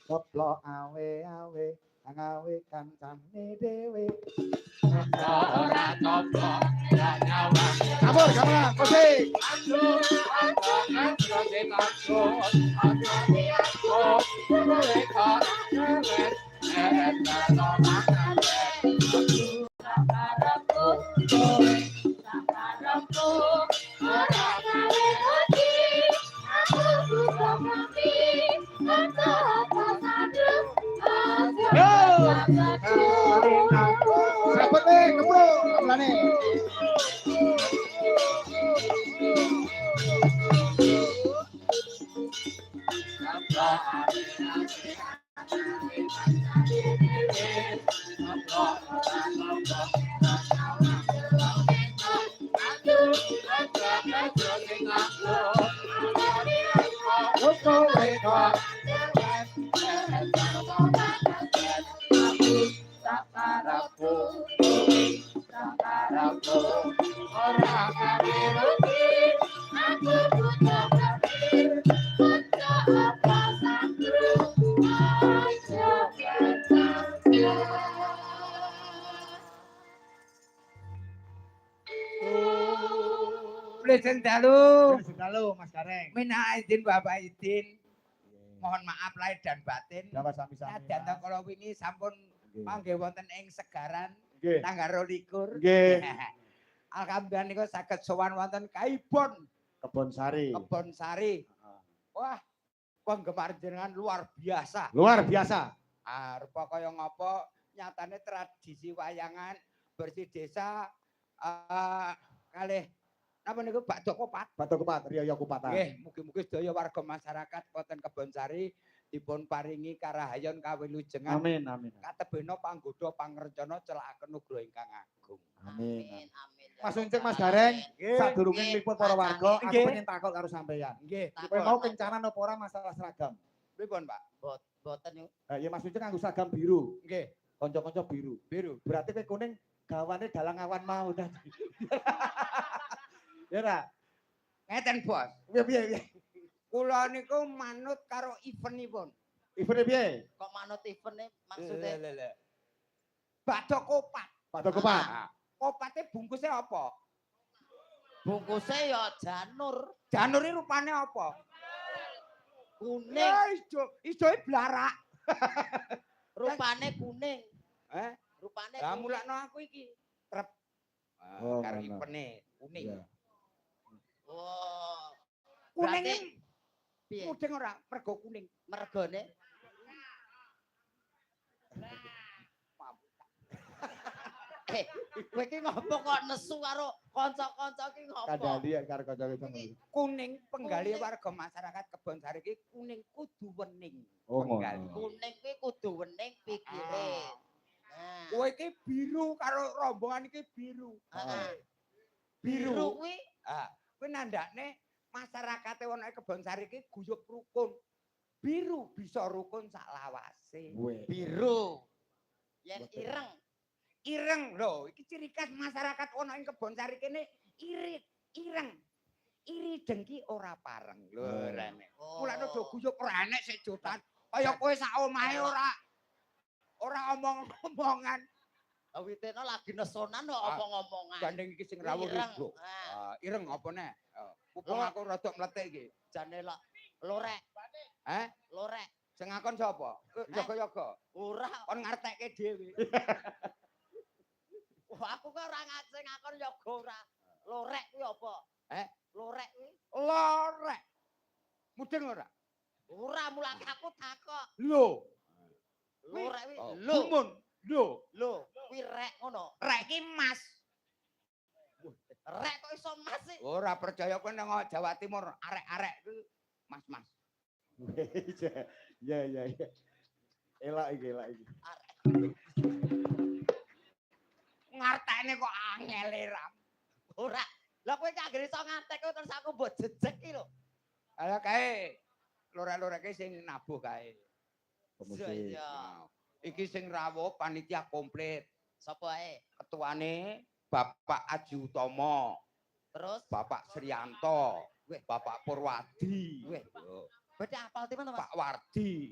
Goblok awe-awe ngawe kancane dhewe. Ora goblok ora nyawa. Kabur gamelan musik. Aduh, Sabete kebro gamelane. Presiden dalu. Halo Mas Gareng. Minna izin Bapak izin. Mohon maaf lahir dan batin. Dawa sami-sami. Nadyan kala wingi sampun mangke wonten ing Segaran Nggih. tanggal 22. Nggih. Alhamdulillah niku saged sowan wonten Kaibon Kebon Sari. Kebon Sari. Wah, penggemar jenengan luar biasa. Luar biasa. Ah, rupa kaya ngapa nyatane tradisi wayangan bersih desa kalih napa niku Bakdo Kopat. Bakdo Kopat, Riyo Kupatan. Nggih, mugi-mugi sedaya warga masyarakat Kota Kebonsari dipun paringi karahayon kawilujengan. Amin, amin. Katebena panggoda pangrencana celakaken nugra ingkang agung. Amin. Amin. Mas Uncik, Mas Gareng, Nggih. sadurunge ngliput para warga, aku Nggih. pengen takut karo sampeyan. Nggih. Kowe mau kencanan apa ora masalah seragam? Pripun, Pak? Boten yuk. Ya Mas Uncik nganggo seragam biru. Nggih, Kanca-kanca biru. biru. Berarti kowe kuning gawane dalang awan mau dah. Ya ora? Ngeten, Bos. Piye? Kula niku manut karo eventipun. Evene piye? Kok manut event maksudnya? Lho. Bakdo Kopat. Bakdo Kopat. Nah, kopate bungkusnya apa? Bungkusnya ya janur. Janure rupane apa? Kuning. Ya ijoe blarak. Rupane kuning. Rupane Lah kuning. mulakno aku iki trep. Oh, Karo ngono. evene kuning. Iya. Oh. Kuning Berarti- iki Piye? mudeng ora mergo kuning. Mergone. Kowe iki ngopo kok nesu karo kanca-kanca iki ngopo? Kadali karo kanca-kanca. Kuning penggali Kuning. warga masyarakat Kebonsari iki kuning kudu wening. Oh, Penggali. ngono. Kuning kuwi kudu wening pikire. Nah. Kowe iki biru karo rombongan iki biru. Heeh. Biru. Biru kuwi Kuwi nandakne masyarakate wong Kebonsari iki guyub rukun. Biru bisa rukun sak lawase. biru. Yen Betul. ireng. Ireng lho, iki ciri khas masyarakat ana ing Kebonsari kene irit, ireng. Iri dengki ora pareng lho rene. Mulane do guyub ora enek sejotan. Kaya kowe sak omahe ora omong-omongan. Awitena lagi nesonan kok omong-omongan. Gandeng iki sing rawuh Ireng. iku. Ah, Ireng apa nek? Pupung aku rada mletik iki. jane lorek. Lorek. Sing ngakon sapa? Yoga-yoga. Ora. Kon ngartekke dhewe. Wah, aku kok ora ngakon yoga ora. Lorek kuwi apa? Lorek kuwi. Lorek. Mudeng ora? Ora mulane aku takok. Lho. Lorek kuwi lho. Gumun. Lho. Lho, kuwi rek ngono. Rek ki mas. Rek kok iso mas sih? Ora percaya kowe nang Jawa Timur arek-arek ku mas-mas. Ya. Elak iki. Ngartekne kok angel ram. Ora. Lah kowe gak iso ngantek kowe terus aku mbok jejeg iki lho. Ala kae lorek-loreke sing nabuh kae. Iya. Iki sing rawuh panitia komplit. Sapa ae? Ketuane Bapak Aji Utomo, Terus Bapak Srianto, Bapak Purwadi, Weh. Berarti apal teman-teman. Pak Wardi.